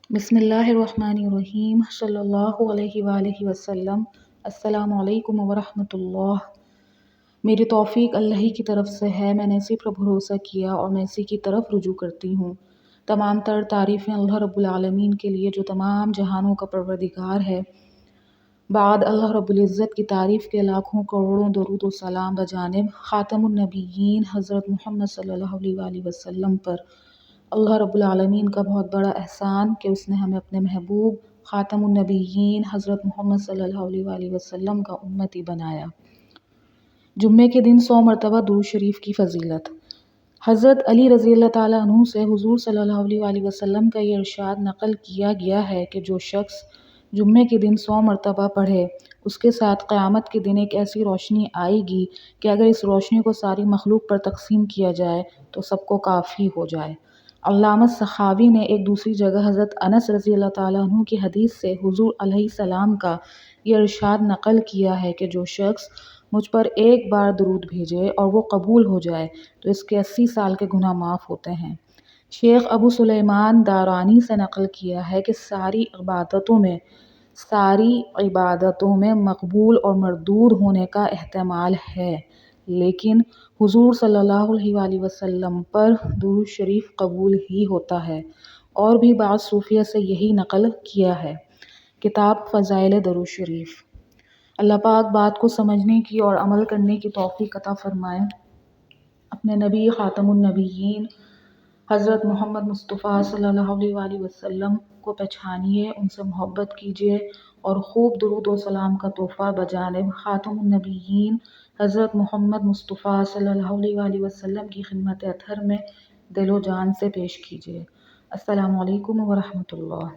بسم اللہ الرحمن الرحیم صلی اللہ علیہ وآلہ وسلم۔ السلام علیکم ورحمۃ اللہ۔ میری توفیق اللہ ہی کی طرف سے ہے، میں نے اسی پر بھروسہ کیا اور میں اسی کی طرف رجوع کرتی ہوں۔ تمام تر تعریفیں اللہ رب العالمین کے لیے جو تمام جہانوں کا پروردگار ہے۔ بعد اللہ رب العزت کی تعریف کے لاکھوں کروڑوں درود و سلام بجانب خاتم النبیین حضرت محمد صلی اللہ علیہ وآلہ وسلم پر۔ اللہ رب العالمین کا بہت بڑا احسان کہ اس نے ہمیں اپنے محبوب خاتم النبیین حضرت محمد صلی اللہ علیہ وآلہ وسلم کا امتی بنایا۔ جمعے کے دن 100 مرتبہ درود شریف کی فضیلت۔ حضرت علی رضی اللہ تعالیٰ عنہ سے حضور صلی اللہ علیہ وآلہ وسلم کا یہ ارشاد نقل کیا گیا ہے کہ جو شخص جمعے کے دن 100 مرتبہ پڑھے، اس کے ساتھ قیامت کے دن ایک ایسی روشنی آئے گی کہ اگر اس روشنی کو ساری مخلوق پر تقسیم کیا جائے تو سب کو کافی ہو جائے۔ علامہ سخاوی نے ایک دوسری جگہ حضرت انس رضی اللہ تعالیٰ عنہ کی حدیث سے حضور علیہ السلام کا یہ ارشاد نقل کیا ہے کہ جو شخص مجھ پر ایک بار درود بھیجے اور وہ قبول ہو جائے تو اس کے 80 سال کے گناہ معاف ہوتے ہیں۔ شیخ ابو سلیمان دارانی سے نقل کیا ہے کہ ساری عبادتوں میں مقبول اور مردود ہونے کا احتمال ہے، لیکن حضور صلی اللہ علیہ وآلہ وسلم پر درود شریف قبول ہی ہوتا ہے، اور بھی بعض صوفیہ سے یہی نقل کیا ہے۔ کتاب فضائل درود شریف۔ اللہ پاک بات کو سمجھنے کی اور عمل کرنے کی توفیق عطا فرمائے۔ اپنے نبی خاتم النبیین حضرت محمد مصطفیٰ صلی اللہ علیہ وآلہ وسلم کو پہچانیے، ان سے محبت کیجیے اور خوب درود و سلام کا تحفہ بجانب خاتم النبیین حضرت محمد مصطفیٰ صلی اللہ علیہ وآلہ وسلم کی خدمت اطہر میں دل و جان سے پیش کیجیے۔ السلام علیکم ورحمۃ اللہ۔